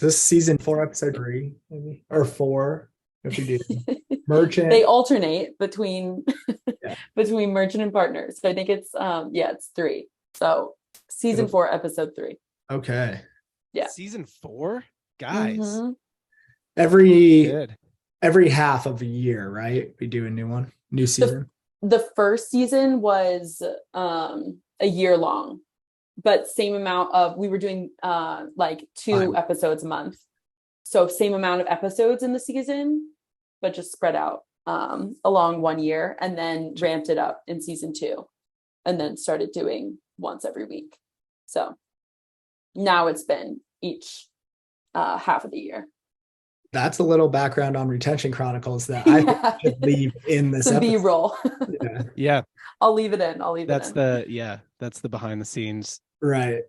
Is this season 4, episode 3, maybe? Or 4, if we do merchant. They alternate between Yeah. between merchant and partners. So I think it's it's 3. So season 4, episode 3. Okay. Yeah. Season 4? Guys. Mm-hmm. Every half of a year, right? We do a new season. The first season was a year long, but same amount of, we were doing like 2 episodes a month. So same amount of episodes in the season, but just spread out along 1 year, and then ramped it up in season 2, and then started doing once every week. So now it's been each half of the year. That's a little background on Retention Chronicles that I think should leave in this episode. B-roll. Yeah. I'll leave it in. That's the behind the scenes. Right.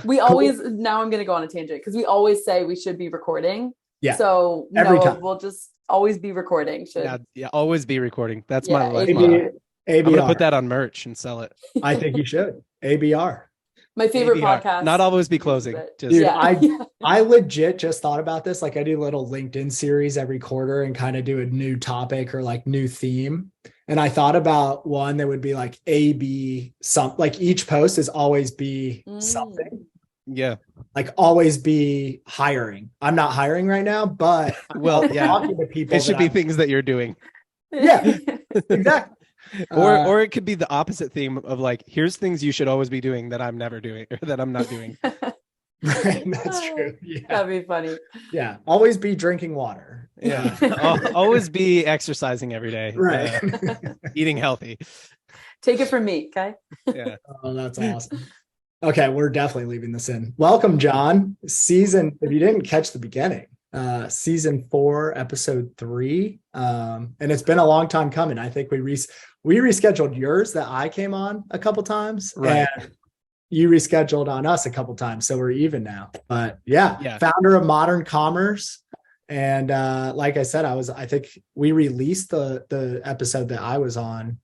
We always, now I'm going to go on a tangent, because we always say we should be recording. Yeah. So every time. We'll just always be recording. Yeah, always be recording. That's my life motto. ABR. I'm going to put that on merch and sell it. I think you should. ABR. My favorite ABR. podcast. Not always be closing. Dude, I legit just thought about this. Like, I do little LinkedIn series every quarter and kind of do a new topic or like new theme. And I thought about one that would be like AB something, like each post is always be something. Yeah. Like always be hiring. I'm not hiring right now, but talking to people. It should be things that you're doing. Yeah, exactly. Or it could be the opposite theme of like, here's things you should always be doing that I'm never doing, or that I'm not doing. Right, that's true. Yeah. That'd be funny. Yeah, always be drinking water. Yeah, always be exercising every day. Right. Eating healthy. Take it from me, okay? Yeah. Oh, that's awesome. Okay, we're definitely leaving this in. Welcome, John. If you didn't catch the beginning, season 4, episode 3. And it's been a long time coming. I think we rescheduled yours that I came on a couple times. Right. And you rescheduled on us a couple times. So we're even now. But yeah. Founder of Modern Commerce. And like I said, I think we released the episode that I was on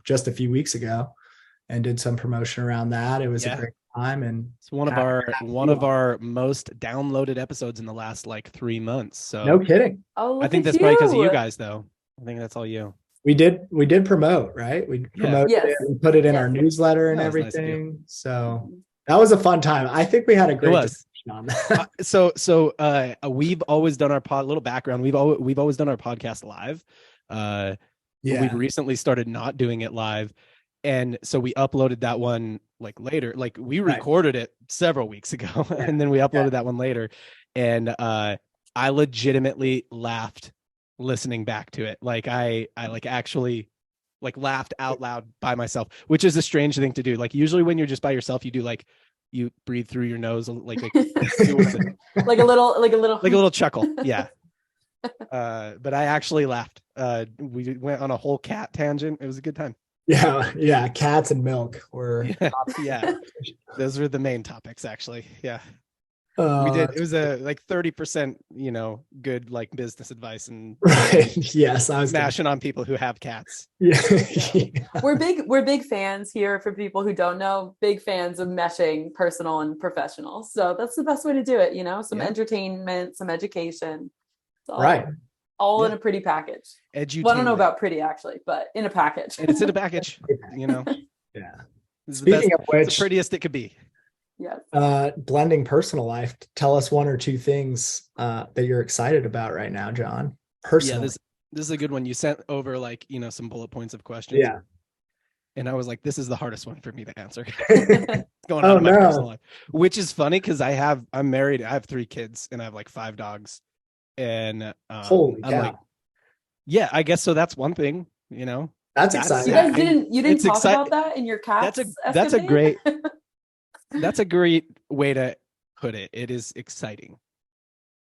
just a few weeks ago and did some promotion around that. It was a great time, and it's one of our most downloaded episodes in the last like 3 months. So no kidding. Oh, I think that's probably because of you guys, though. I think that's all you. We did promote, right? We promoted it, we put it in our newsletter and everything. Nice. So that was a fun time. I think we had a great discussion on that. So we've always done our little background. We've always done our podcast live. We've recently started not doing it live. And so we uploaded that one like later, like we recorded it several weeks ago and then we uploaded that one later. And I legitimately laughed listening back to it. Like I like actually like laughed out loud by myself, which is a strange thing to do. Like usually when you're just by yourself, you do like, you breathe through your nose, like like a little chuckle. Yeah. But I actually laughed. We went on a whole cat tangent. It was a good time. Yeah. Cats and milk were. Yeah. Those were the main topics, actually. Yeah. We did. It was a like 30%, good like business advice and yes, I was smashing on people who have cats. Yeah. We're big fans here, for people who don't know, big fans of meshing personal and professional. So that's the best way to do it. Some entertainment, some education. All in a pretty package. Well, I don't know about pretty actually, but in a package. And it's in a package, Yeah. Speaking of which, it's the prettiest it could be. Yes. Blending personal life. Tell us 1 or 2 things that you're excited about right now, John. Personally. Yeah, this is a good one. You sent over like, some bullet points of questions. Yeah. And I was like, this is the hardest one for me to answer. Going on in my personal life. Which is funny because I'm married. I have 3 kids and I have like 5 dogs. And holy cow. I'm like, yeah, I guess so. That's one thing, That's exciting. You guys didn't talk about that in your cats. That's a great way to put it. It is exciting.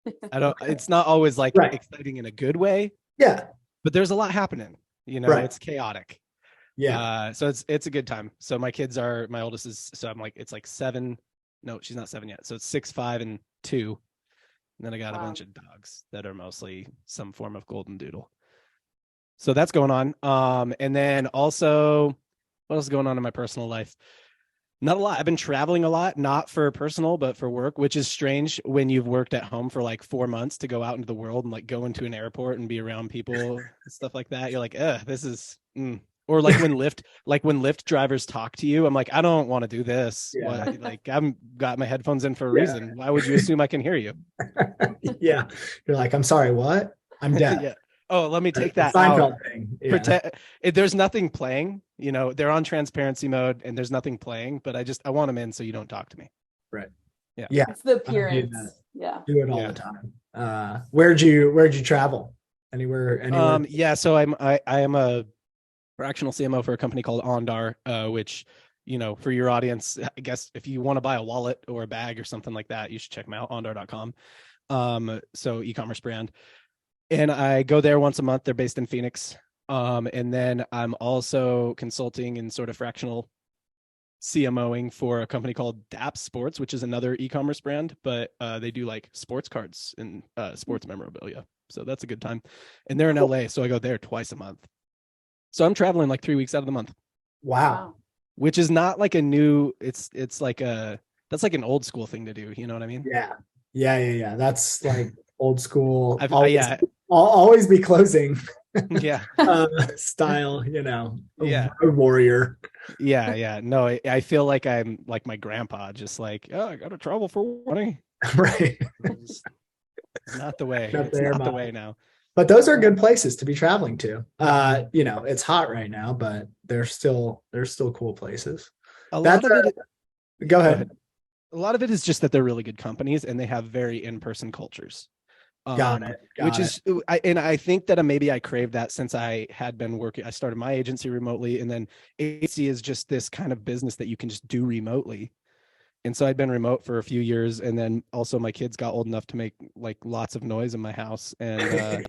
It's not always like exciting in a good way. Yeah. But there's a lot happening, it's chaotic. Yeah. So it's a good time. So my oldest is, so I'm like, it's like 7. No, she's not 7 yet. So it's 6, 5, and 2. And then I got a bunch of dogs that are mostly some form of golden doodle. So that's going on. And then also, what else is going on in my personal life? Not a lot. I've been traveling a lot, not for personal, but for work, which is strange when you've worked at home for like 4 months to go out into the world and like go into an airport and be around people and stuff like that. You're like, this is, or like when Lyft drivers talk to you, I'm like, I don't want to do this. Yeah. What? Like I've got my headphones in for a Yeah. reason. Why would you assume I can hear you? Yeah. You're like, I'm sorry, what? I'm deaf. Yeah. Oh, let me take that Seinfeld out. thing. Yeah. Pretend there's nothing playing, they're on transparency mode and there's nothing playing, but I want them in so you don't talk to me. Right. Yeah. Yeah. It's the appearance. Yeah. Do it all the time. Where'd you travel? Anywhere? Yeah. So I am a fractional CMO for a company called Andar, which, for your audience, I guess if you want to buy a wallet or a bag or something like that, you should check them out, andar.com. So e-commerce brand. And I go there once a month. They're based in Phoenix. And then I'm also consulting and sort of fractional CMOing for a company called DAP Sports, which is another e-commerce brand, but they do like sports cards and sports memorabilia. So that's a good time. And they're in LA, so I go there twice a month. So I'm traveling like 3 weeks out of the month. Wow. Which is not like a new, it's like that's like an old school thing to do. You know what I mean? Yeah. That's like old school. I'll always be closing. Yeah. Style, Yeah. A warrior. Yeah. No, I feel like I'm like my grandpa, just like, I got to travel for money. Right. It's not the way. It's not the way now. But those are good places to be traveling to. It's hot right now, but they're still cool places. Go ahead. A lot of it is just that they're really good companies and they have very in-person cultures. Got it. I think that maybe I craved that since I had been working. I started my agency remotely, and then agency is just this kind of business that you can just do remotely. And so I'd been remote for a few years, and then also my kids got old enough to make like lots of noise in my house, and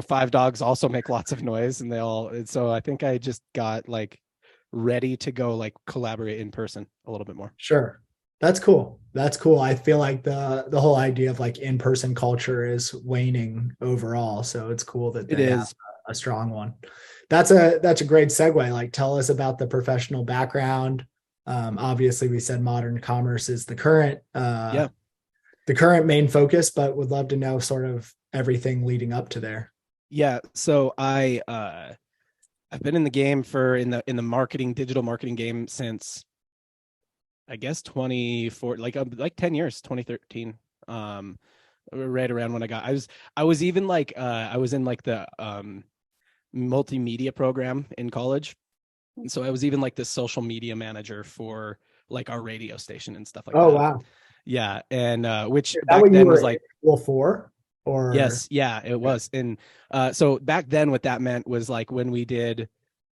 5 dogs also make lots of noise, and so I think I just got like ready to go like collaborate in person a little bit more. Sure. That's cool. I feel like the whole idea of like in-person culture is waning overall. So it's cool that they have a strong one. That's a great segue. Like, tell us about the professional background. Obviously we said modern commerce is the current main focus, but would love to know sort of everything leading up to there. Yeah. So I've been in the game in the digital marketing game since I guess 24, like 10 years, 2013. Right around when I was even like, I was in like the multimedia program in college. And so I was even like the social media manager for like our radio station and stuff like that. Oh, wow. Yeah. And which back then was like, for, or yes. Yeah, it was. And so back then what that meant was like when we did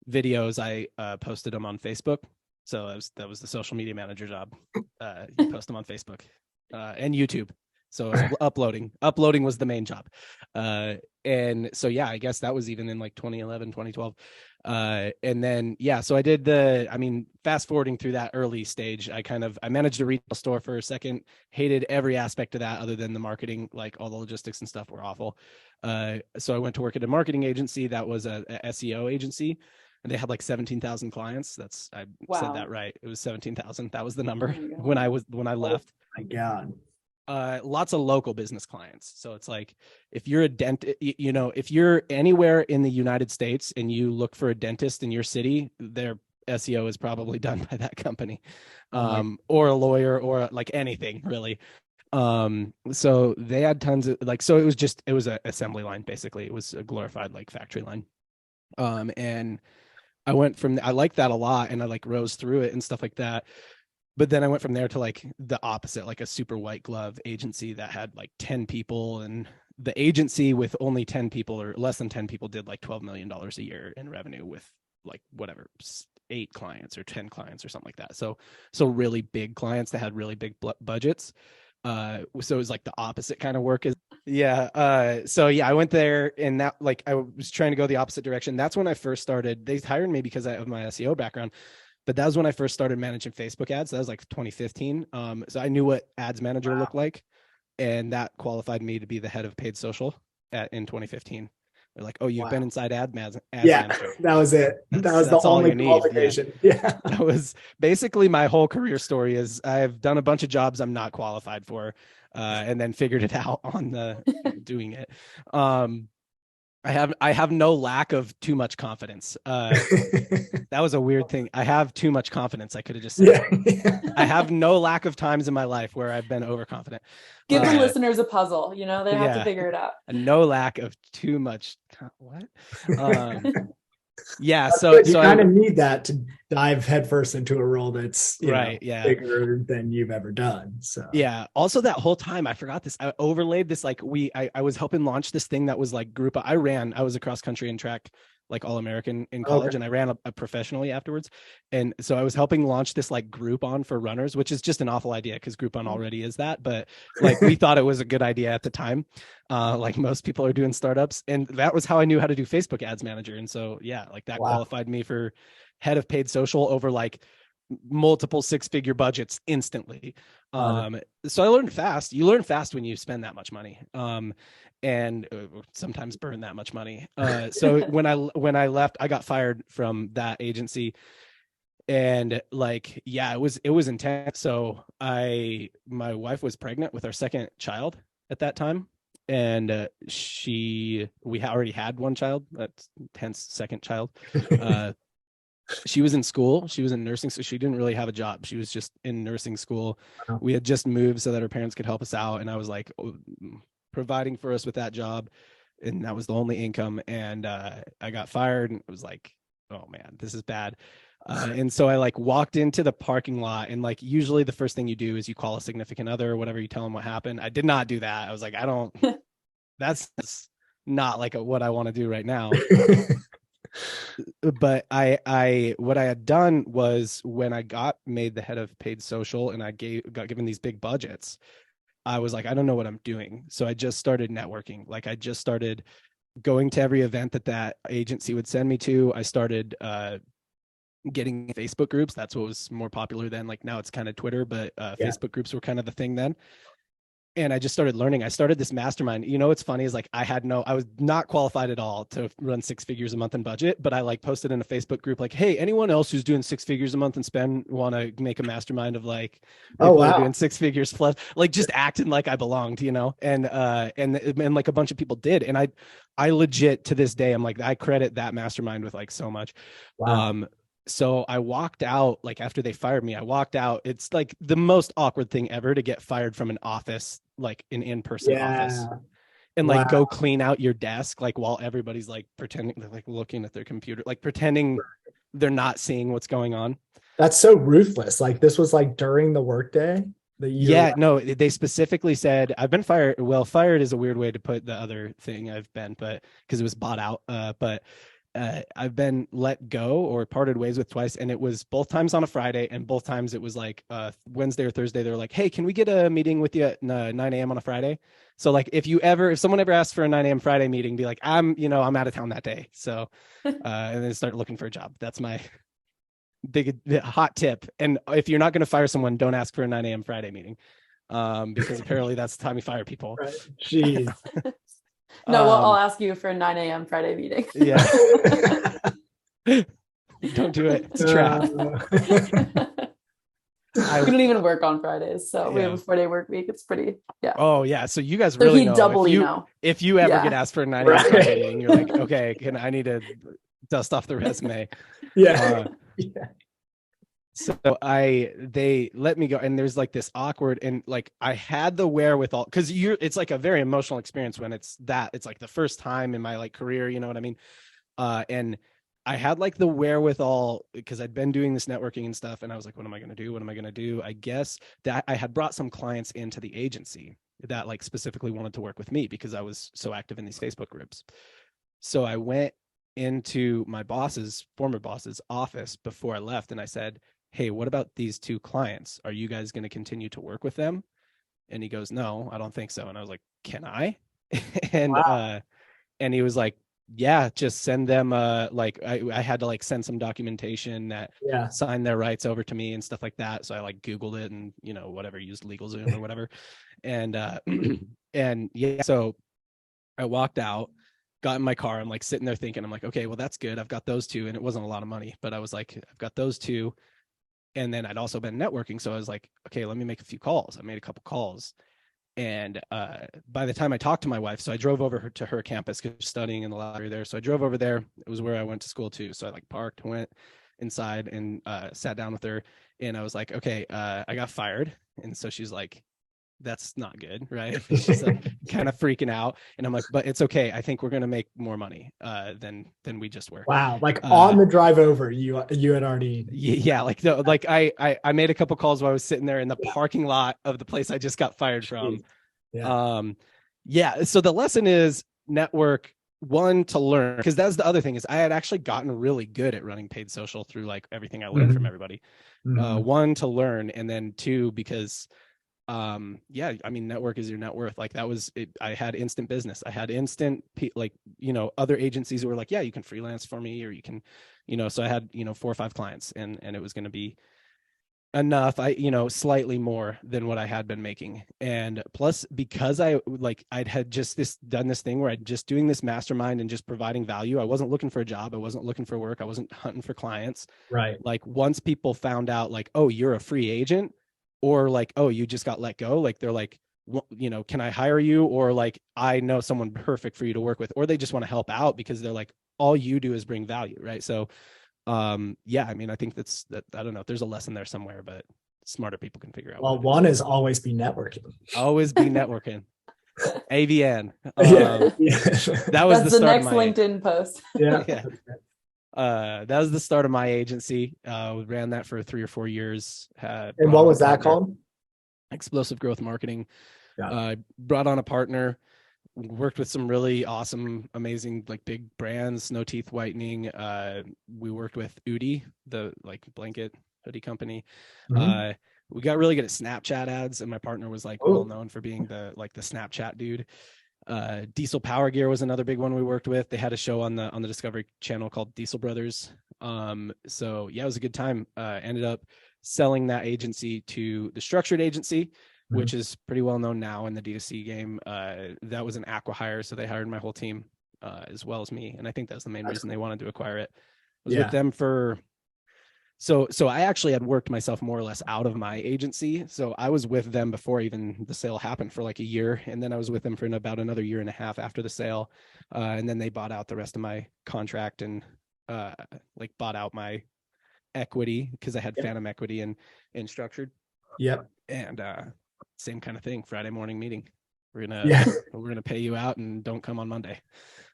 videos, I posted them on Facebook. So that was the social media manager job. You post them on Facebook and YouTube. So uploading was the main job. And so, yeah, I guess that was even in like 2011, 2012. And then, so I did fast forwarding through that early stage, I managed a retail store for a second, hated every aspect of that other than the marketing, like all the logistics and stuff were awful. So I went to work at a marketing agency that was a SEO agency. And they had like 17,000 clients. Said that right. It was 17,000. That was the number when I left. Oh my God. Lots of local business clients. So it's like, if you're a dentist, if you're anywhere in the United States and you look for a dentist in your city, their SEO is probably done by that company, or a lawyer, or like anything really. So they had tons of so it was an assembly line. Basically it was a glorified like factory line. And I went from, I liked that a lot and I like rose through it and stuff like that. But then I went from there to like the opposite, like a super white glove agency that had like 10 people, and the agency with only 10 people or less than 10 people did like $12 million a year in revenue with like whatever, 8 clients or 10 clients or something like that. So really big clients that had really big budgets. So it was like the opposite kind of work. I went there, and that like I was trying to go the opposite direction. That's when I first started. They hired me because of my SEO background, but that was when I first started managing Facebook ads. That was like 2015. So I knew what ads manager looked like, and that qualified me to be the head of paid social in 2015. They're like, oh, you've been inside ad Yeah, manager. that was it. That was the only qualification. Yeah. That was basically my whole career story. Is I've done a bunch of jobs I'm not qualified for, and then figured it out on the doing it. I have no lack of too much confidence. That was a weird thing. I have too much confidence. I could have just said, yeah. I have no lack of times in my life where I've been overconfident. Give the listeners a puzzle, you know, they have to figure it out. No lack of too much. What? Yeah. So you kind of need that to dive headfirst into a role that's bigger than you've ever done. So yeah. Also, that whole time I forgot this. I overlaid this. Like I was helping launch this thing that was like group. I was a cross country and track like All-American in college, and I ran a professionally afterwards. And so I was helping launch this like Groupon for runners, which is just an awful idea because Groupon already is that. But like we thought it was a good idea at the time. Like most people are doing startups. And that was how I knew how to do Facebook ads manager. And so, yeah, like that qualified me for head of paid social over like multiple 6-figure budgets instantly. So I learned fast. You learn fast when you spend that much money. And sometimes burn that much money. So when I left, I got fired from that agency, and like, yeah, it was intense. So my wife was pregnant with our second child at that time, and we already had one child, that's hence second child. She was in school. She was in nursing, so she didn't really have a job. She was just in nursing school. We had just moved so that her parents could help us out, and I was like, providing for us with that job, and that was the only income. And I got fired, and it was like, oh man, this is bad. And so I like walked into the parking lot, and like usually the first thing you do is you call a significant other or whatever, you tell them what happened. I did not do that. I was like, that's not like what I want to do right now. But what I had done was, when I got made the head of paid social and I got given these big budgets, I was like, I don't know what I'm doing. So I just started networking. Like I just started going to every event that agency would send me to. I started getting Facebook groups. That's what was more popular then. Like now it's kind of Twitter, but Facebook groups were kind of the thing then. And I just started learning. I started this mastermind. You know, what's funny is like I was not qualified at all to run 6 figures a month in budget, but I like posted in a Facebook group, like, hey, anyone else who's doing 6 figures a month and spend want to make a mastermind of like people who are doing 6 figures plus, like just acting like I belonged, you know? And like a bunch of people did. And I legit to this day, I'm like, I credit that mastermind with like so much. Wow. So I walked out, like after they fired me, I walked out. It's like the most awkward thing ever to get fired from an office, like an in-person office, and like go clean out your desk, like while everybody's like pretending, they're like looking at their computer, like pretending they're not seeing what's going on. That's so ruthless. Like this was like during the workday. No, they specifically said I've been fired. Well, fired is a weird way to put the other thing I've been, but because it was bought out. But I've been let go or parted ways with twice, and it was both times on a Friday, and both times it was like Wednesday or Thursday. They're like, hey, can we get a meeting with you at 9 a.m. on a Friday? So like if someone ever asks for a 9 a.m. Friday meeting, be like, I'm out of town that day. So and then start looking for a job. That's my big hot tip. And if you're not going to fire someone, don't ask for a 9 a.m. Friday meeting, because apparently that's the time you fire people. Right. Jeez. No, well, I'll ask you for a 9 a.m. Friday meeting. Yeah. Don't do it. It's a trap. We don't even work on Fridays, so we have a 4-day work week. It's pretty, Oh yeah, so you guys really know. If you ever get asked for a 9 a.m. Friday meeting, you're like, okay, I need to dust off the resume. Yeah. So they let me go, and there's like this awkward, and like I had the wherewithal, because it's like a very emotional experience when it's like the first time in my like career, you know what I mean? And I had like the wherewithal because I'd been doing this networking and stuff, and I was like, what am I going to do? What am I going to do? I guess that I had brought some clients into the agency that like specifically wanted to work with me because I was so active in these Facebook groups. So I went into my former boss's office before I left, and I said, hey, what about these 2 clients? Are you guys going to continue to work with them? And he goes, no, I don't think so. And I was like, can I? And he was like, yeah, just send them like I had to like send some documentation that signed their rights over to me and stuff like that. So I like Googled it and whatever, used LegalZoom or whatever. And and so I walked out, got in my car. I'm like sitting there thinking, I'm like, okay, well, that's good. I've got those two. And it wasn't a lot of money, but I was like, I've got those two. And then I'd also been networking. So I was like, okay, let me make a few calls. I made a couple calls. And by the time I talked to my wife, so I drove over to her campus because she's studying in the library there. So I drove over there. It was where I went to school too. So I like parked, went inside and sat down with her. And I was like, okay, I got fired. And so she's like, that's not good, right? She's like kind of freaking out. And I'm like, but it's okay. I think we're going to make more money than we just were. Wow. Like on the drive over, you had already. Yeah. Like, I made a couple calls while I was sitting there in the parking lot of the place I just got fired from. Yeah. So the lesson is network, one, to learn, because that's the other thing is I had actually gotten really good at running paid social through like everything I learned from everybody. One, to learn, and then two, because network is your net worth. Like that was it. I had instant business. I had instant other agencies who were like, yeah, you can freelance for me, or you can, so I had 4 or 5 clients, and it was going to be enough, slightly more than what I had been making. And plus, because I'd had just done this thing where I'd just doing this mastermind and just providing value. I wasn't looking for a job. I wasn't looking for work. I wasn't hunting for clients. Right. Like once people found out like, oh, you're a free agent, or like, oh, you just got let go. Like they're like, can I hire you? Or like, I know someone perfect for you to work with, or they just want to help out because they're like, all you do is bring value. Right. So I think that I don't know if there's a lesson there somewhere, but smarter people can figure out. Well, one is always be networking. Always be networking. AVN. That was the next LinkedIn post. Yeah. That was the start of my agency. We ran that for 3 or 4 years. And what was that called? Explosive Growth Marketing. Brought on a partner. Worked with some really awesome, amazing, like big brands, No Teeth Whitening. We worked with Udi, the like blanket hoodie company. We got really good at Snapchat ads, and my partner was like well known for being the Snapchat dude. Diesel Power Gear was another big one we worked with. They had a show on the Discovery Channel called Diesel Brothers. So yeah, it was a good time. Ended up selling that agency to the Structured Agency, which is pretty well known now in the D2C game. That was an acqui-hire, so they hired my whole team as well as me, and I think that's the main reason they wanted to acquire it. I was with them for so I actually had worked myself more or less out of my agency. So I was with them before even the sale happened for like a year, and then I was with them for about another year and a half after the sale, and then they bought out the rest of my contract and bought out my equity because I had phantom equity in Structured. And same kind of thing. Friday morning meeting. We're gonna pay you out and don't come on Monday.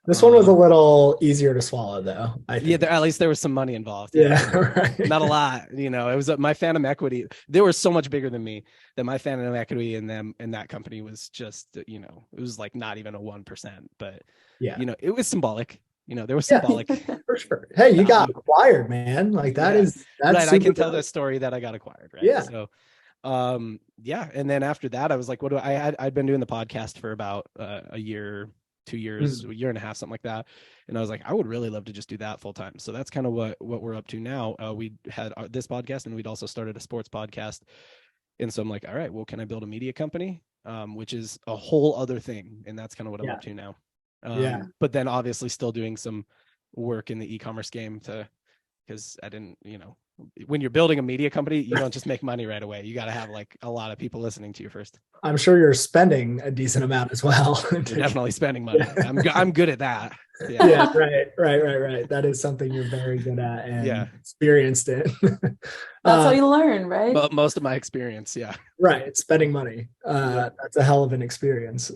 This one was a little easier to swallow, though. I think. At least there was some money involved. Right. Not a lot. It was my phantom equity. They were so much bigger than me that my phantom equity in them in that company was just it was like not even a 1%. But it was symbolic. There was symbolic. For sure. Hey, you got acquired, man. Like that's right. I can tell the story that I got acquired. Right. Yeah. So and then after that I was like, I'd been doing the podcast for about a year, 2 years, a year and a half, something like that, and I was like, I would really love to just do that full time. So that's kind of what we're up to now. We had this podcast, and we'd also started a sports podcast, and so I'm like, all right, well, can I build a media company, which is a whole other thing, and that's kind of what I'm up to now. But then obviously still doing some work in the e-commerce game because I didn't, when you're building a media company, you don't just make money right away. You got to have like a lot of people listening to you first. I'm sure you're spending a decent amount as well. You're definitely spending money. I'm good at that. Right. That is something you're very good at and experienced in. That's how you learn, right? But most of my experience, right. Spending money. That's a hell of an experience.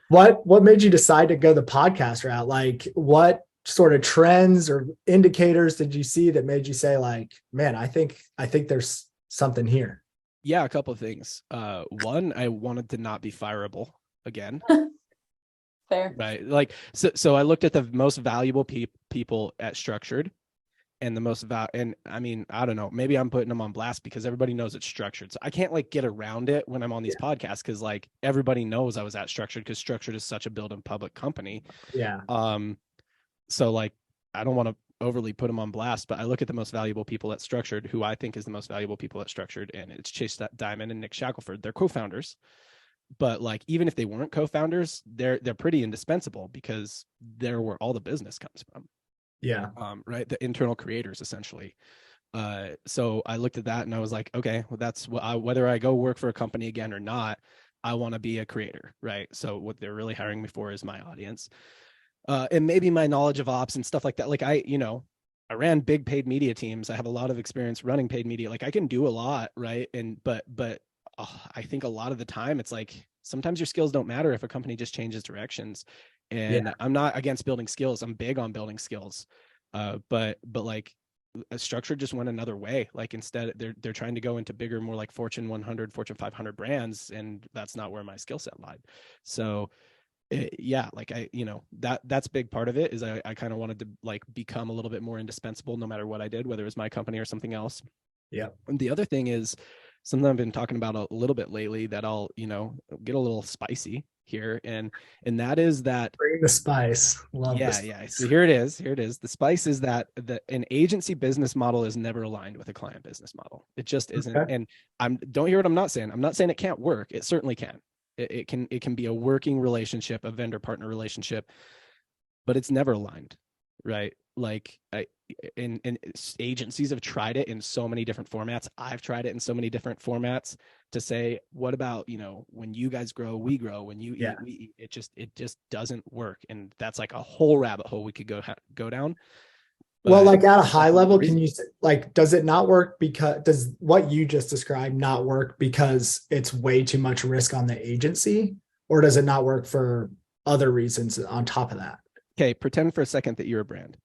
What made you decide to go the podcast route? Like what sort of trends or indicators did you see that made you say like, man, I think there's something here? Yeah, a couple of things. One, I wanted to not be fireable again. Fair. Right. Like, so I looked at the most valuable people at Structured, and the most and I mean, I don't know, maybe I'm putting them on blast because everybody knows it's Structured. So I can't like get around it when I'm on these podcasts because like everybody knows I was at Structured because Structured is such a build and public company. So like, I don't want to overly put them on blast, but I look at the most valuable people at Structured, who I think is the most valuable people at Structured, and it's Chase Diamond and Nick Shackelford. They're co-founders. but like, even if they weren't co-founders, they're pretty indispensable because they're where all the business comes from. Yeah. Right. The internal creators, essentially. So I looked at that and I was like, okay, well, that's what whether I go work for a company again or not, I want to be a creator. Right. So what they're really hiring me for is my audience. And maybe my knowledge of ops and stuff like that. Like I ran big paid media teams. I have a lot of experience running paid media. Like I can do a lot. Right. But I think a lot of the time it's like, sometimes your skills don't matter if a company just changes directions. And I'm not against building skills. I'm big on building skills. But like, a structure just went another way. Like instead they're trying to go into bigger, more like Fortune 100, Fortune 500 brands. And that's not where my skill set lied. So like that's a big part of it is I kind of wanted to like become a little bit more indispensable no matter what I did, whether it was my company or something else. Yeah. And the other thing is something I've been talking about a little bit lately that I'll, get a little spicy here. And that is that bring the spice. Love this. Yeah. So here it is. The spice is that an agency business model is never aligned with a client business model. It just isn't. Okay. And don't hear what I'm not saying. I'm not saying it can't work. It certainly can. It can be a working relationship, a vendor partner relationship, but it's never aligned, right? Like and agencies have tried it in so many different formats. I've tried it in so many different formats to say, what about, when you guys grow, we grow, when you eat, we eat. It just doesn't work. And that's like a whole rabbit hole we could go down. But well, like at a high level, can you like, does it not work because does what you just described not work because it's way too much risk on the agency, or does it not work for other reasons on top of that? Okay. Pretend for a second that you're a brand.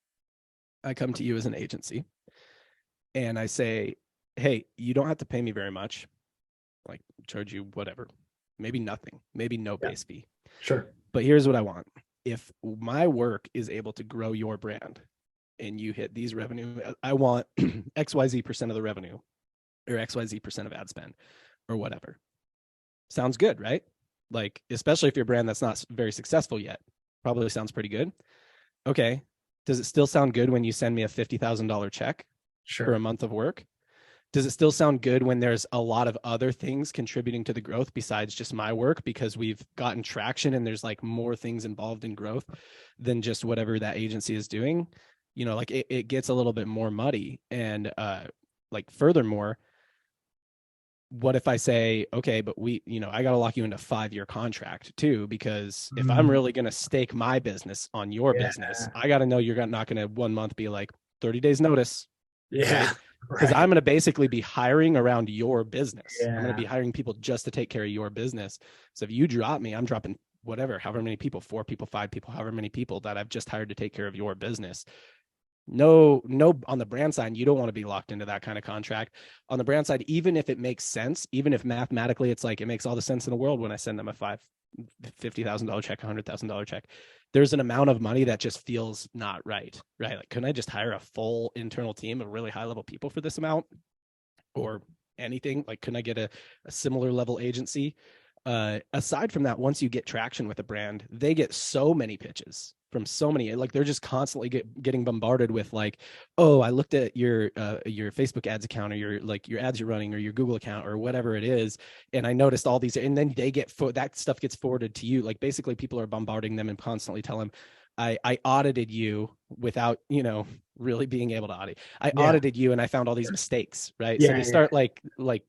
I come to you as an agency and I say, hey, you don't have to pay me very much. Like charge you whatever, maybe nothing, maybe no base fee. Sure. But here's what I want. If my work is able to grow your brand and you hit these revenue, I want XYZ% of the revenue or XYZ% of ad spend or whatever. Sounds good, right? Like, especially if you're a brand that's not very successful yet, probably sounds pretty good. Okay. Does it still sound good when you send me a $50,000 check for a month of work? Does it still sound good when there's a lot of other things contributing to the growth besides just my work, because we've gotten traction and there's like more things involved in growth than just whatever that agency is doing? Like it gets a little bit more muddy. And like furthermore, what if I say, okay, but I got to lock you into a 5-year contract too, because if I'm really going to stake my business on your business, I got to know you're not going to 1 month be like 30 days notice. Yeah. Because I'm going to basically be hiring around your business. Yeah. I'm going to be hiring people just to take care of your business. So if you drop me, I'm dropping whatever, however many people, 4 people, 5 people, however many people that I've just hired to take care of your business. No, on the brand side, you don't want to be locked into that kind of contract. On the brand side, even if it makes sense, even if mathematically it's like it makes all the sense in the world when I send them a $50,000 check, $100,000 check, there's an amount of money that just feels not right? Like, couldn't I just hire a full internal team of really high level people for this amount or anything? Like, couldn't I get a similar level agency? Aside from that, once you get traction with a brand, they get so many pitches from so many, like they're just constantly getting bombarded with like, oh, I looked at your Facebook ads account or your ads you're running or your Google account or whatever it is, and I noticed all these, and then they that stuff gets forwarded to you. Like basically people are bombarding them and constantly tell them, I audited you without, really being able to audit. I audited you and I found all these mistakes, right? So they start like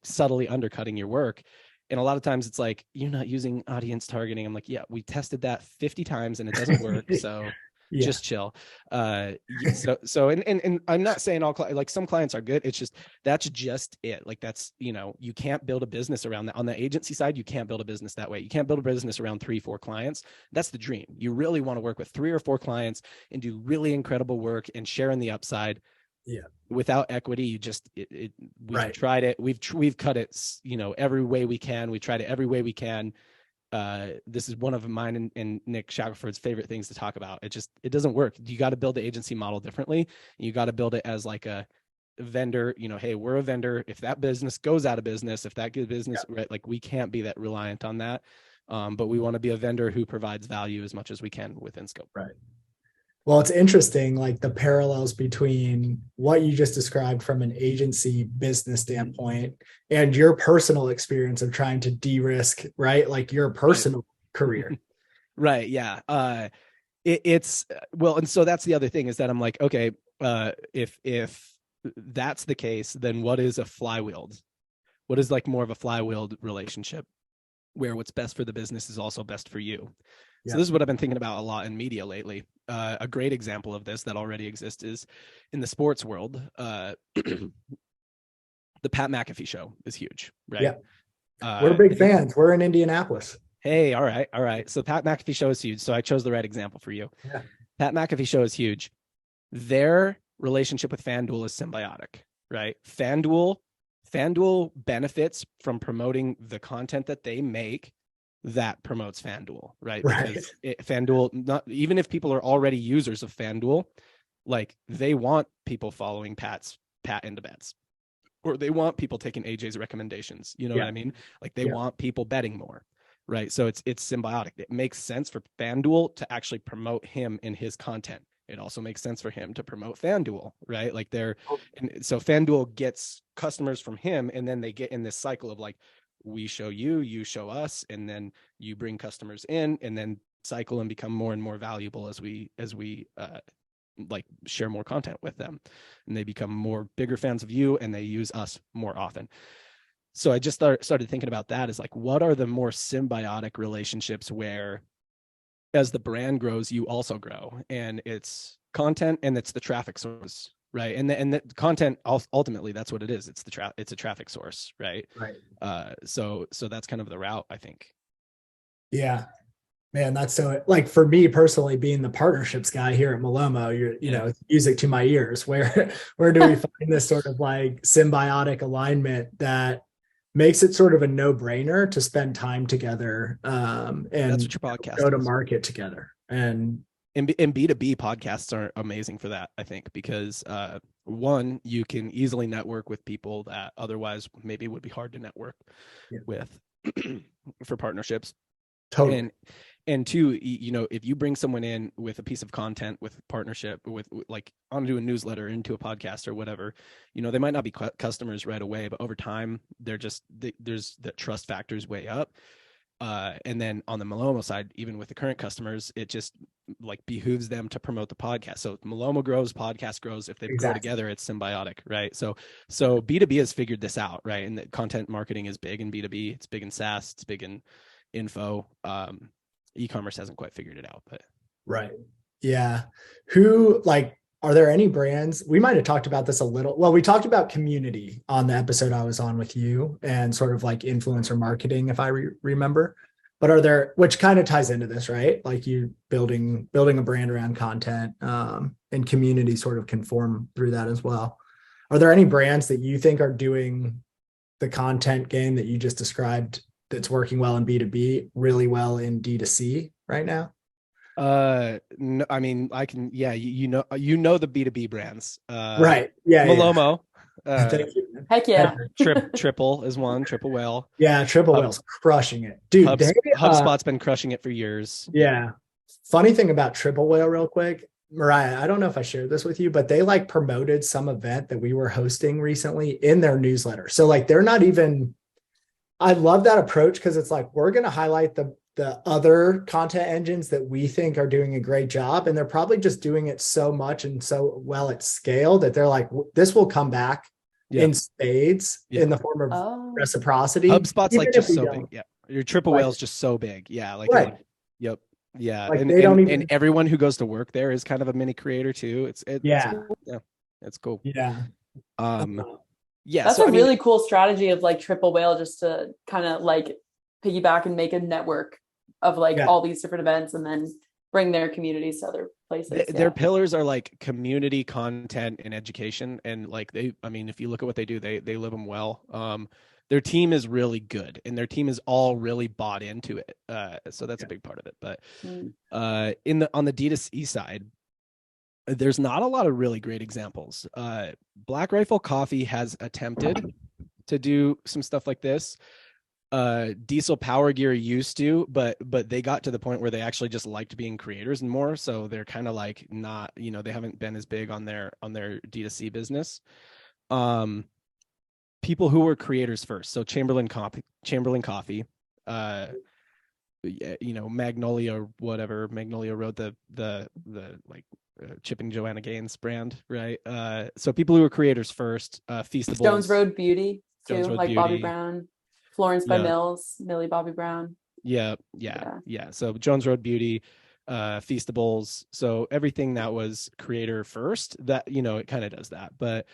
subtly undercutting your work. And a lot of times it's like, you're not using audience targeting. I'm like, yeah, we tested that 50 times and it doesn't work. So just chill. So I'm not saying all like some clients are good. It's just, that's just it. Like that's, you can't build a business around that. On the agency side, you can't build a business that way. You can't build a business around 3-4 clients. That's the dream. You really want to work with 3 or 4 clients and do really incredible work and share in the upside. Without equity, you just we've tried it. We've cut it, every way we can. We tried it every way we can. This is one of mine and Nick Shackelford's favorite things to talk about. It doesn't work. You got to build the agency model differently. You got to build it as like a vendor. Hey, we're a vendor. If that business goes out of business, if that good business, right, like we can't be that reliant on that. But we want to be a vendor who provides value as much as we can within scope. Right. Well, it's interesting, like the parallels between what you just described from an agency business standpoint and your personal experience of trying to de-risk, right? Like your personal career. Right. Yeah. It's well, and so that's the other thing is that I'm like, okay, if that's the case, then what is a flywheel? What is like more of a flywheel relationship where what's best for the business is also best for you? Yeah. So this is what I've been thinking about a lot in media lately. A great example of this that already exists is in the sports world. The Pat McAfee show is huge, right? Yeah. We're big fans. We're in Indianapolis. Hey, all right. So Pat McAfee show is huge. So I chose the right example for you. Yeah. Pat McAfee show is huge. Their relationship with FanDuel is symbiotic, right? FanDuel benefits from promoting the content that they make that promotes FanDuel, right? Because FanDuel, not even if people are already users of FanDuel, like they want people following Pat into bets, or they want people taking AJ's recommendations. You know what I mean? Like they want people betting more, right? So it's symbiotic. It makes sense for FanDuel to actually promote him in his content. It also makes sense for him to promote FanDuel, right? Like and so FanDuel gets customers from him, and then they get in this cycle of like, we show you, you show us, and then you bring customers in, and then cycle and become more and more valuable as we like share more content with them, and they become more bigger fans of you, and they use us more often. So I just started thinking about that as like, what are the more symbiotic relationships where as the brand grows, you also grow, and it's content and it's the traffic source, right? And the content ultimately that's what it is. It's it's a traffic source, right? Right. So that's kind of the route, I think. Yeah, man, that's so like for me personally, being the partnerships guy here at Malomo, you know, it's music to my ears. Where do we find this sort of like symbiotic alignment that makes it sort of a no-brainer to spend time together and that's what your podcast go to market together. And B2B podcasts are amazing for that, I think, because one, you can easily network with people that otherwise maybe would be hard to network with for partnerships. Totally. And two, you know, if you bring someone in with a piece of content, with partnership, with like onto a newsletter, into a podcast or whatever, you know, they might not be customers right away, but over time, there's the trust factors way up. And then on the Malomo side, even with the current customers, it just like behooves them to promote the podcast. So Malomo grows, podcast grows. If they grow together, it's symbiotic, right? So B2B has figured this out, right? And the content marketing is big in B2B. It's big in SaaS. It's big in info. E-commerce hasn't quite figured it out, but right. Yeah. Who like, are there any brands? We might have talked about this a little. Well, we talked about community on the episode I was on with you and sort of like influencer marketing, if I remember. But are there, which kind of ties into this, right? Like you building a brand around content and community sort of conform through that as well. Are there any brands that you think are doing the content game that you just described that's working well in B2B, really well in D2C right now? No, I mean, I can, you know the B2B brands, right. Yeah. Malomo, thank you, man. Heck yeah. Triple is one, Triple Whale. Yeah. Triple Whale's crushing it, dude. HubSpot's been crushing it for years. Yeah. Funny thing about Triple Whale real quick, Mariah, I don't know if I shared this with you, but they like promoted some event that we were hosting recently in their newsletter. So like, they're not even, I love that approach because it's like, we're going to highlight the other content engines that we think are doing a great job. And they're probably just doing it so much and so well at scale that they're like, this will come back in spades in the form of reciprocity. HubSpot's like just so big. Yeah. Your Triple Whale's just so big. Yeah. Like, yep. Yeah. Like and everyone who goes to work there is kind of a mini creator too. It's cool. Yeah. It's cool. Yeah. That's a really cool strategy of like Triple Whale, just to kind of like piggyback and make a network of like all these different events and then bring their communities to other places. Their pillars are like community, content, and education. And like if you look at what they do, they live them well. Their team is really good and their team is all really bought into it. So that's a big part of it. But on the D2C side, there's not a lot of really great examples. Black Rifle Coffee has attempted to do some stuff like this. Diesel Power Gear used to, but they got to the point where they actually just liked being creators and more. So they're kind of like not, they haven't been as big on their D2C business. People who were creators first. So Chamberlain Coffee, Magnolia, whatever. Magnolia wrote the like Chip and Joanna Gaines brand, right? So people who were creators first, Feastables. Jones Road Beauty too, Jones Road like Beauty. Bobby Brown. Florence by Mills, Millie Bobby Brown. Yeah. So Jones Road Beauty, Feastables. So everything that was creator first, that, it kind of does that. But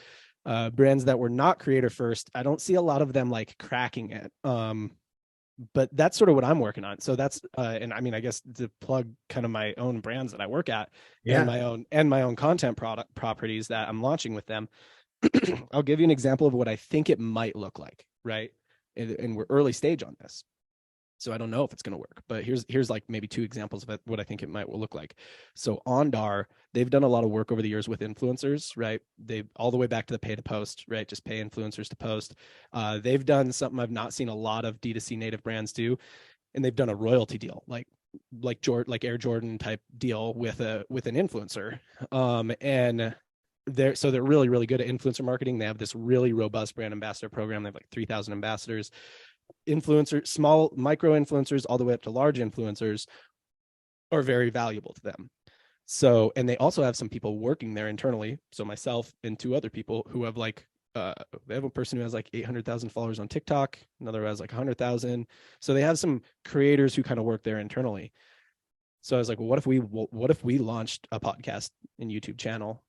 brands that were not creator first, I don't see a lot of them like cracking it. But that's sort of what I'm working on. So that's and I mean, I guess to plug kind of my own brands that I work at, and my own content product properties that I'm launching with them. I'll give you an example of what I think it might look like, right? And we're early stage on this, so I don't know if it's going to work, but here's like maybe 2 examples of what I think it might look like. So Andar, they've done a lot of work over the years with influencers, right? They all the way back to the pay to post, right? Just pay influencers to post. They've done something I've not seen a lot of D2C native brands do, and they've done a royalty deal, like Air Jordan type deal with an influencer, and they're really, really good at influencer marketing. They have this really robust brand ambassador program. They have like 3,000 ambassadors, influencers, small micro influencers, all the way up to large influencers are very valuable to them. So, and they also have some people working there internally. So myself and 2 other people who have like, they have a person who has like 800,000 followers on TikTok, another has like 100,000. So they have some creators who kind of work there internally. So I was like, well, what if we launched a podcast and YouTube channel,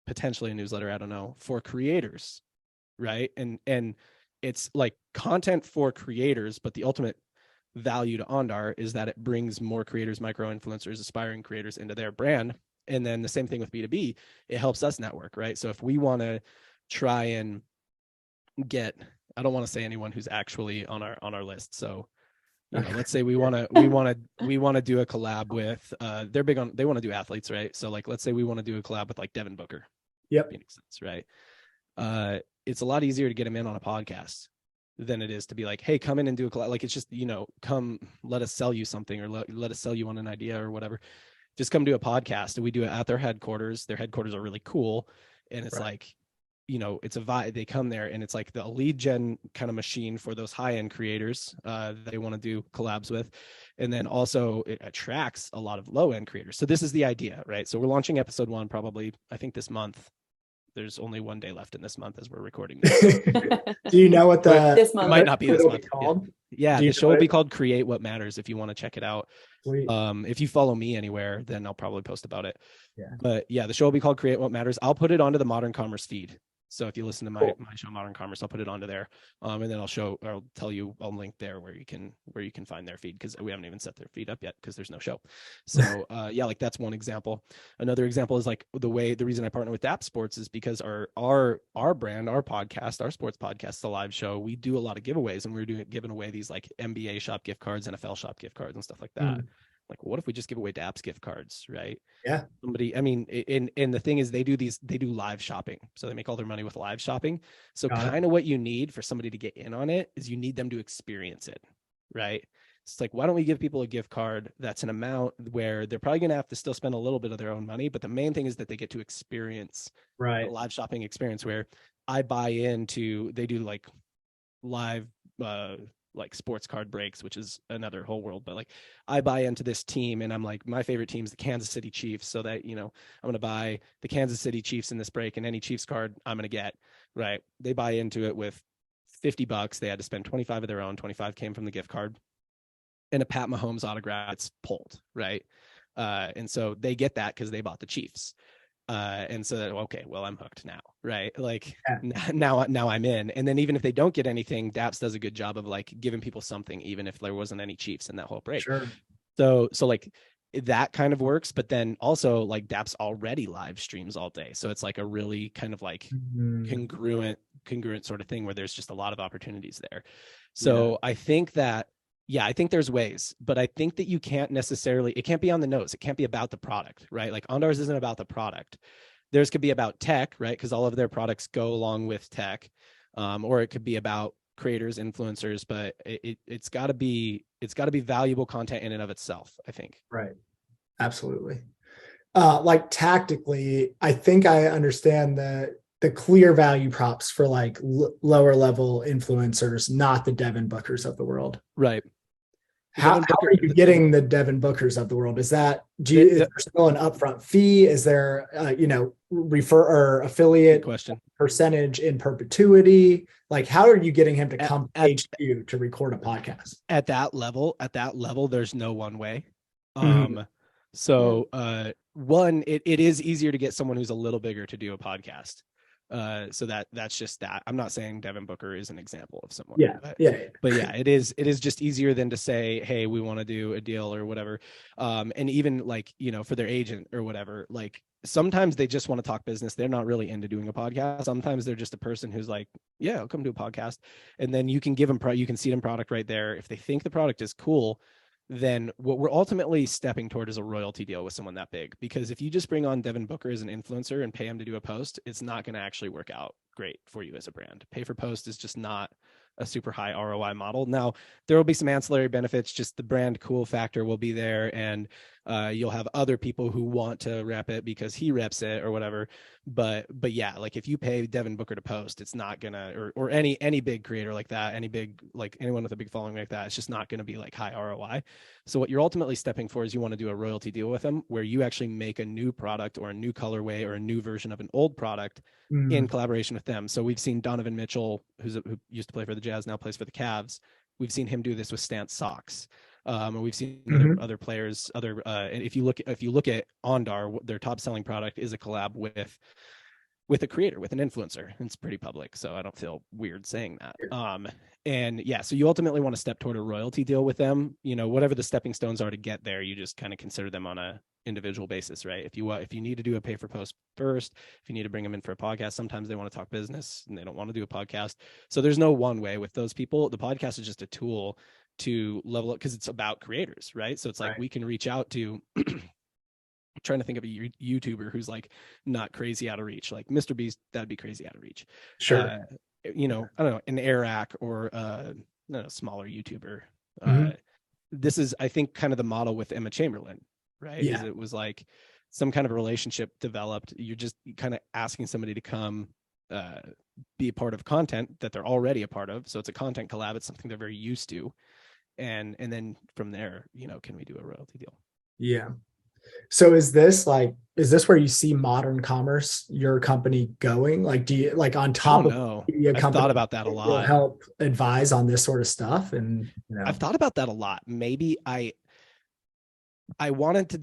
potentially a newsletter, I don't know, for creators, right? And it's like content for creators, but the ultimate value to Andar is that it brings more creators, micro influencers, aspiring creators into their brand. And then the same thing with B2B, it helps us network, right? So if we want to try and get, I don't want to say anyone who's actually on our list. So, let's say we want to do a collab with, they want to do athletes, right? So like, let's say we want to do a collab with like Devin Booker. Yep. Makes sense, right? It's a lot easier to get him in on a podcast than it is to be like, hey, come in and do a collab. Like, it's just, come, let us sell you something, or let us sell you on an idea or whatever. Just come do a podcast, and we do it at their headquarters. Their headquarters are really cool. And it's like, it's a vibe. They come there, and it's like the lead gen kind of machine for those high-end creators they want to do collabs with. And then also it attracts a lot of low-end creators. So this is the idea, right? So we're launching episode 1, probably, I think this month. There's only 1 day left in this month as we're recording this. Do you know what this month? It might not be this month. Called? Yeah, the show will be called Create What Matters, if you want to check it out. Sweet. If you follow me anywhere, then I'll probably post about it. Yeah. But yeah, the show will be called Create What Matters. I'll put it onto the Modern Commerce feed. So if you listen to my show Modern Commerce, I'll put it onto there. And then I'll link there where you can find their feed, because we haven't even set their feed up yet because there's no show. So like that's one example. Another example is like the reason I partner with DAP Sports is because our brand, our podcast, our sports podcast, the live show, we do a lot of giveaways, and we're giving away these like NBA shop gift cards, NFL shop gift cards, and stuff like that. Like, what if we just give away DAPS gift cards, right? Yeah. Somebody, I mean, and the thing is, they do live shopping. So they make all their money with live shopping. So kind of what you need for somebody to get in on it is you need them to experience it, right? It's like, why don't we give people a gift card that's an amount where they're probably going to have to still spend a little bit of their own money, but the main thing is that they get to experience a live shopping experience where I buy into, they do like live, like sports card breaks, which is another whole world, but like I buy into this team, and I'm like, my favorite team is the Kansas City Chiefs, so that, I'm going to buy the Kansas City Chiefs in this break, and any Chiefs card I'm going to get, right? They buy into it with $50. They had to spend 25 of their own. 25 came from the gift card, and a Pat Mahomes autograph, it's pulled, right? And so they get that because they bought the Chiefs. And so that, okay, well, I'm hooked now, right? Like now I'm in. And then even if they don't get anything, DAPS does a good job of like giving people something, even if there wasn't any Chiefs in that whole break. Sure. So like that kind of works, but then also like DAPS already live streams all day. So it's like a really kind of like congruent sort of thing where there's just a lot of opportunities there. So I think that, I think there's ways, but I think that you can't necessarily, it can't be on the nose. It can't be about the product, right? Like Andar's isn't about the product. Theirs could be about tech, right? Because all of their products go along with tech. Or it could be about creators, influencers, but it's got to be valuable content in and of itself, I think. Right. Absolutely. Like tactically, I think I understand the clear value props for like lower level influencers, not the Devin Bookers of the world. Right. How are you getting the Devin Bookers of the world? Is that, is there still an upfront fee? Is there, refer or affiliate question percentage in perpetuity? Like, how are you getting him to come to HQ to record a podcast? At that level, there's no one way. Mm-hmm. So one, it is easier to get someone who's a little bigger to do a podcast. So that's just that. I'm not saying Devin Booker is an example of someone. But yeah, it is just easier than to say, hey, we want to do a deal or whatever. And even like, for their agent or whatever, like sometimes they just want to talk business. They're not really into doing a podcast. Sometimes they're just a person who's like, yeah, I'll come do a podcast. And then you can give them, you can see them product right there. If they think the product is cool, then what we're ultimately stepping toward is a royalty deal with someone that big. Because if you just bring on Devin Booker as an influencer and pay him to do a post, it's not going to actually work out great for you as a brand. Pay for post is just not a super high ROI model. Now, there will be some ancillary benefits, just the brand cool factor will be there, and you'll have other people who want to rep it because he reps it or whatever. But yeah, like if you pay Devin Booker to post, it's not gonna, or any big creator like that, any big, like anyone with a big following like that, it's just not gonna be like high ROI. So what you're ultimately stepping for is you want to do a royalty deal with them where you actually make a new product or a new colorway or a new version of an old product in collaboration with them. So we've seen Donovan Mitchell, who used to play for the Jazz, now plays for the Cavs. We've seen him do this with Stance socks. And we've seen other players, if you look at Andar, their top selling product is a collab with a creator, with an influencer. It's pretty public, so I don't feel weird saying that. And yeah, so you ultimately want to step toward a royalty deal with them. Whatever the stepping stones are to get there, you just kind of consider them on a individual basis, right? If you need to do a pay for post first, if you need to bring them in for a podcast, sometimes they want to talk business and they don't want to do a podcast. So there's no one way with those people. The podcast is just a tool to level up because it's about creators, right? So it's like we can reach out to trying to think of a YouTuber who's like not crazy out of reach, like Mr. Beast, that'd be crazy out of reach. Sure. I don't know, an Airac or a smaller YouTuber. This is, I think, kind of the model with Emma Chamberlain, right? Yeah. It was like some kind of relationship developed. You're just kind of asking somebody to come be a part of content that they're already a part of. So it's a content collab. It's something they're very used to. And then from there, can we do a royalty deal? Yeah. So is this where you see modern commerce, your company going? Like, do you like on top of media I've thought about that a lot. Help advise on this sort of stuff, and I've thought about that a lot. Maybe I wanted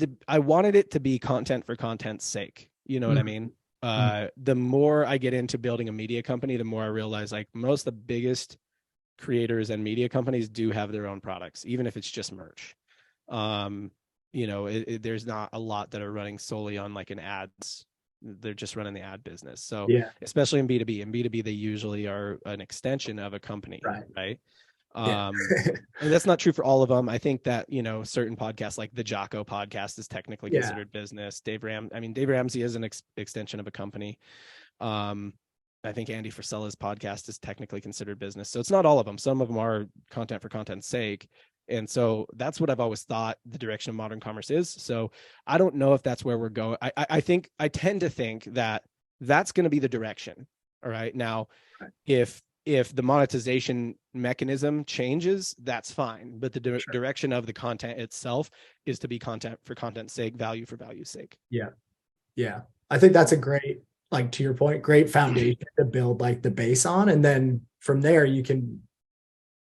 it to be content for content's sake. You know what I mean? The more I get into building a media company, the more I realize like most of the biggest creators and media companies do have their own products, even if it's just merch. There's not a lot that are running solely on like an ads. They're just running the ad business. So especially in B2B, they usually are an extension of a company, right? And that's not true for all of them. I think that, certain podcasts like the Jocko podcast is technically considered business. Dave Ramsey is an extension of a company. I think Andy Frisella's podcast is technically considered business. So it's not all of them. Some of them are content for content's sake. And so that's what I've always thought the direction of modern commerce is. So I don't know if that's where we're going. I tend to think that that's going to be the direction. All right. Now, if the monetization mechanism changes, that's fine. But the direction of the content itself is to be content for content's sake, value for value's sake. Yeah. Yeah. I think that's a great, like to your point, great foundation to build like the base on. And then from there, you can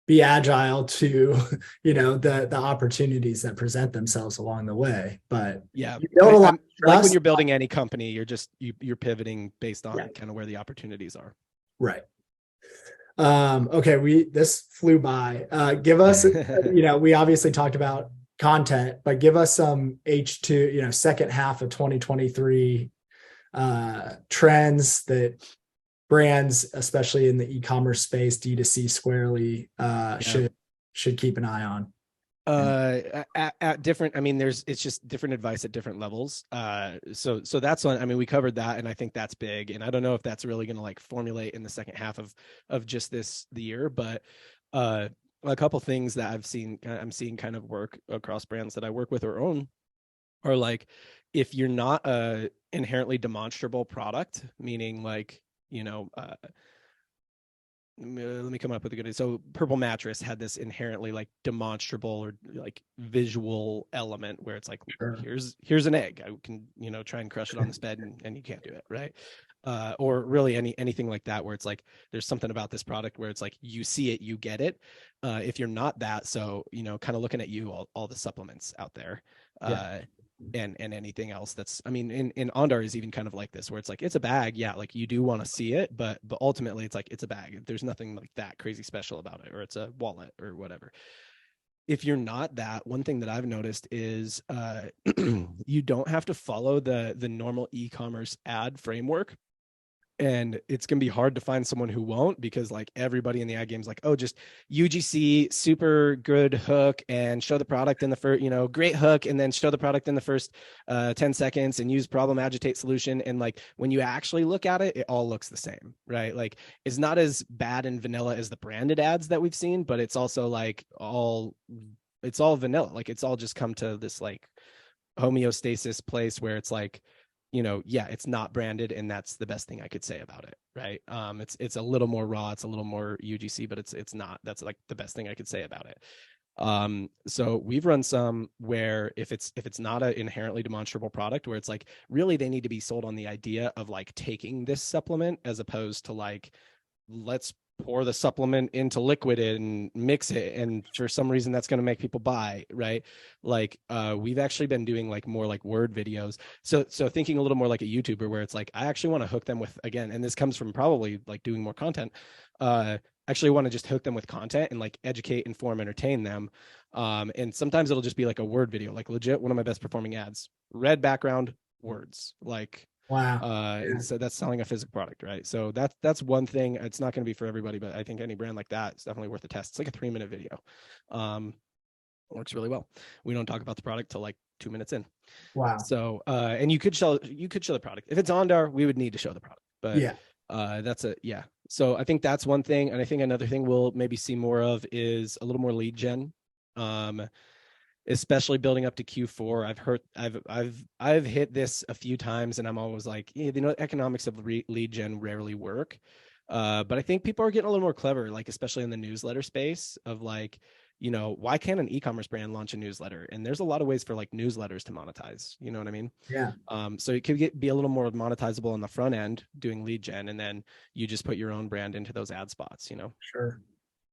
be agile to, the opportunities that present themselves along the way. But yeah, you build a lot. Like when you're building any company, you're pivoting based on kind of where the opportunities are. Right. Okay. This flew by. Give us, we obviously talked about content, but give us some H2, second half of 2023 trends that brands, especially in the e-commerce space, D2C squarely, should keep an eye on. at different, I mean, it's just different advice at different levels. So that's one. I mean, we covered that, and I think that's big. And I don't know if that's really going to like formulate in the second half of just the year, but a couple things that I'm seeing kind of work across brands that I work with or own are like, if you're not a inherently demonstrable product, meaning like, let me come up with a good. So Purple Mattress had this inherently like demonstrable or like visual element where it's like, Sure. here's an egg. I can, try and crush it on this bed and you can't do it. Right. Or really anything like that, where it's like, there's something about this product where it's like, you see it, you get it. If you're not that, so, kind of looking at you, all the supplements out there, and anything else that's, I mean, in Andar is even kind of like this, where it's like, it's a bag. Yeah. Like you do want to see it, but ultimately it's like, it's a bag. There's nothing like that crazy special about it, or it's a wallet or whatever. If you're not that, one thing that I've noticed is you don't have to follow the normal e-commerce ad framework. And it's going to be hard to find someone who won't, because like everybody in the ad game is like, oh, just UGC, super good hook, and show the product in the first, great hook, and then show the product in the first 10 seconds and use problem, agitate, solution. And like, when you actually look at it, it all looks the same, right? Like it's not as bad and vanilla as the branded ads that we've seen, but it's also like it's all vanilla. Like it's all just come to this like homeostasis place where it's like, it's not branded, and that's the best thing I could say about it, right? It's a little more raw, it's a little more UGC, but it's not. That's like the best thing I could say about it. So we've run some where if it's not an inherently demonstrable product, where it's like really they need to be sold on the idea of like taking this supplement, as opposed to like, let's pour the supplement into liquid and mix it, and for some reason that's going to make people buy, right? Like we've actually been doing like more like word videos, so thinking a little more like a YouTuber, where it's like, I actually want to hook them with, again, and this comes from probably like doing more content, actually want to just hook them with content and like educate, inform, entertain them. And sometimes it'll just be like a word video, like legit one of my best performing ads, red background, words, like, wow. So that's selling a physical product, right? So that's one thing. It's not going to be for everybody, but I think any brand like that is definitely worth a test. It's like a 3-minute video. Works really well. We don't talk about the product till like 2 minutes in. Wow. So and you could show the product. If it's Andar, we would need to show the product, but so I think that's one thing. And I think another thing we'll maybe see more of is a little more lead gen, especially building up to Q4. I've hit this a few times, and I'm always like, economics of lead gen rarely work. But I think people are getting a little more clever, like especially in the newsletter space, of like, why can't an e-commerce brand launch a newsletter? And there's a lot of ways for like newsletters to monetize, you know what I mean? Yeah. So it could be a little more monetizable on the front end doing lead gen, and then you just put your own brand into those ad spots,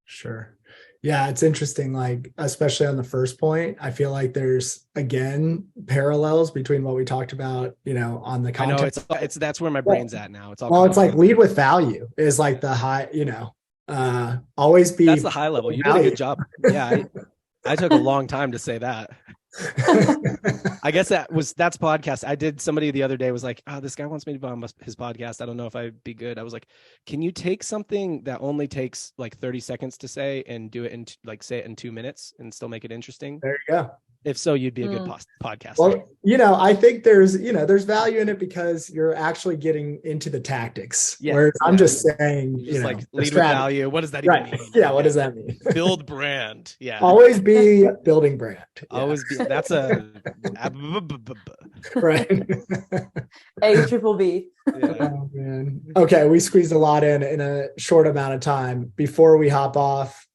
Sure. Yeah, it's interesting. Like, especially on the first point, I feel like there's again parallels between what we talked about, on the content. I know it's that's where my brain's at now. It's all well, it's like lead with value is like the high, always be. That's the high level. You did a good job. Yeah, I took a long time to say that. I guess that's podcast. I did, somebody the other day was like, oh, this guy wants me to be on his podcast. I don't know if I'd be good. I was like, can you take something that only takes like 30 seconds to say and do it in like say it in 2 minutes and still make it interesting? There you go. If so, you'd be a good podcaster. Well, I think there's value in it because you're actually getting into the tactics. Yeah. Whereas I'm just saying, like lead with value. What does that even mean? Yeah. What does that mean? Build brand. Yeah. Always be building brand. Yeah. Always be. That's a right. A-triple-B. Yeah. Oh, man. Okay. We squeezed a lot in a short amount of time. Before we hop off,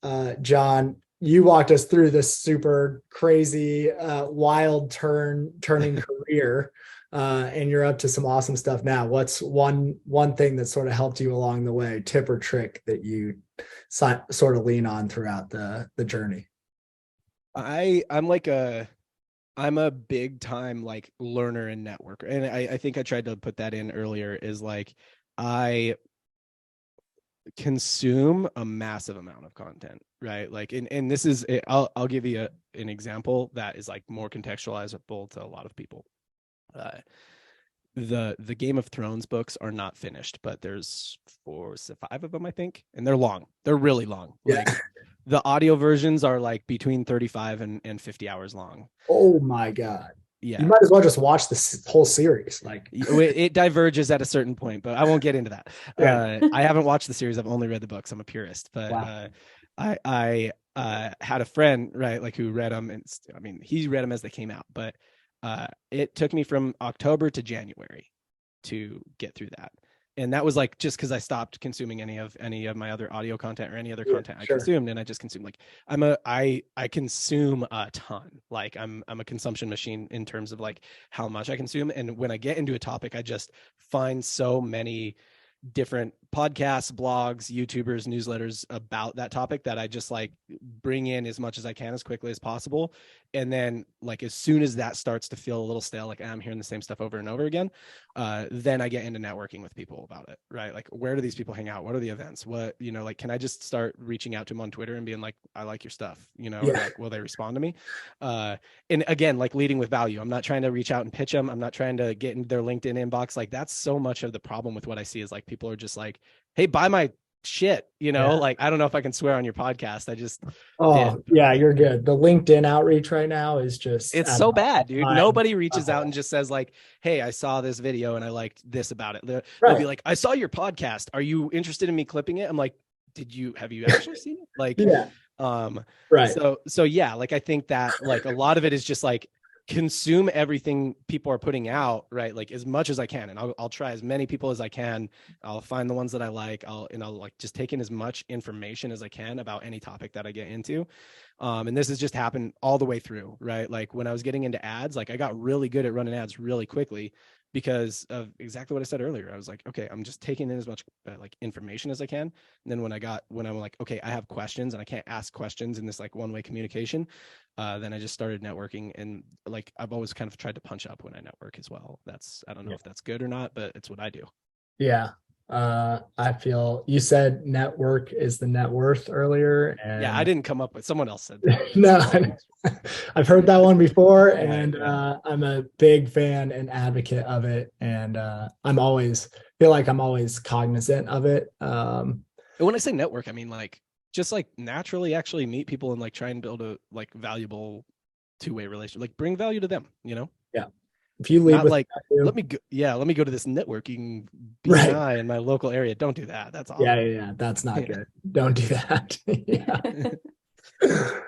John, you walked us through this super crazy, wild turning career, and you're up to some awesome stuff now. What's one thing that sort of helped you along the way, tip or trick that you sort of lean on throughout the journey? I'm a big time like learner and networker, and I think I tried to put that in earlier. Is like I consume a massive amount of content, right? Like, and this is, I'll give you an example that is like more contextualizable to a lot of people. the Game of Thrones books are not finished, but there's 5 of them, I think, and they're long. They're really long. Yeah. Like the audio versions are like between 35 and 50 hours long. Oh my God. Yeah. You might as well just watch this whole series. Like it diverges at a certain point, but I won't get into that. Yeah. I haven't watched the series. I've only read the books. I'm a purist, but Wow. I had a friend, right, like who read them, and I mean, he read them as they came out, but it took me from October to January to get through that. And that was like just because I stopped consuming any of my other audio content or any other content I consumed, and I just consumed like I consume a ton. Like I'm a consumption machine in terms of like how much I consume. And when I get into a topic, I just find so many different podcasts, blogs, YouTubers, newsletters about that topic that I just like bring in as much as I can as quickly as possible. And then like as soon as that starts to feel a little stale, like I'm hearing the same stuff over and over again, then I get into networking with people about it, right? Like where do these people hang out? What are the events? What, you know, like can I just start reaching out to them on Twitter and being like, I like your stuff, you know, like, will they respond to me? And again, like leading with value. I'm not trying to reach out and pitch them. I'm not trying to get in their LinkedIn inbox. Like that's so much of the problem with what I see is like people are just like, hey, buy my shit, you know, like I don't know if I can swear on your podcast. I just yeah, you're good. The LinkedIn outreach right now is just it's so bad, dude. Nobody reaches out and just says like, hey, I saw this video and I liked this about it. They'll be like, I saw your podcast, are you interested in me clipping it? I'm like, have you actually seen it? Like right. So yeah, like I think that like a lot of it is just like consume everything people are putting out, right? Like as much as I can. And I'll try as many people as I can. I'll find the ones that I like. I'll like just take in as much information as I can about any topic that I get into. And this has just happened all the way through, right? Like when I was getting into ads, like I got really good at running ads really quickly because of exactly what I said earlier. I was like, okay, I'm just taking in as much like information as I can. And then when I'm like, okay, I have questions and I can't ask questions in this like one-way communication, then I just started networking. And like, I've always kind of tried to punch up when I network as well. I don't know if that's good or not, but it's what I do. Yeah. I feel you said network is the net worth earlier. And yeah, I didn't come up with, someone else said that. No, I've heard that one before, and I'm a big fan and advocate of it. And feel like I'm always cognizant of it. And when I say network, I mean like just like naturally actually meet people and like try and build a like valuable two-way relationship, like bring value to them, you know? Yeah. If you leave not like let me go to this networking BNI in my local area. Don't do that. That's awful. Yeah. That's not good. Don't do that.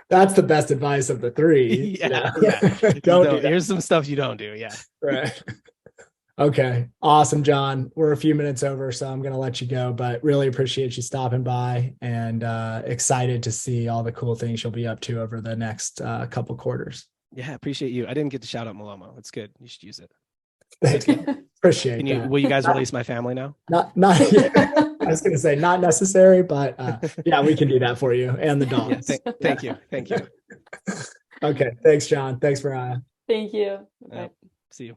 That's the best advice of the three. Don't do that. Here's some stuff you don't do. Yeah. Right. Okay. Awesome, John. We're a few minutes over, so I'm going to let you go, but really appreciate you stopping by and excited to see all the cool things you'll be up to over the next couple quarters. Yeah, appreciate you. I didn't get to shout out Malomo. It's good. You should use it. Thank you. Appreciate it. Will you guys release my family now? Not yet. I was going to say not necessary, but yeah, we can do that for you and the dogs. Yeah, thank you. Okay. Thanks, John. Thanks for Thank you. Okay. See you.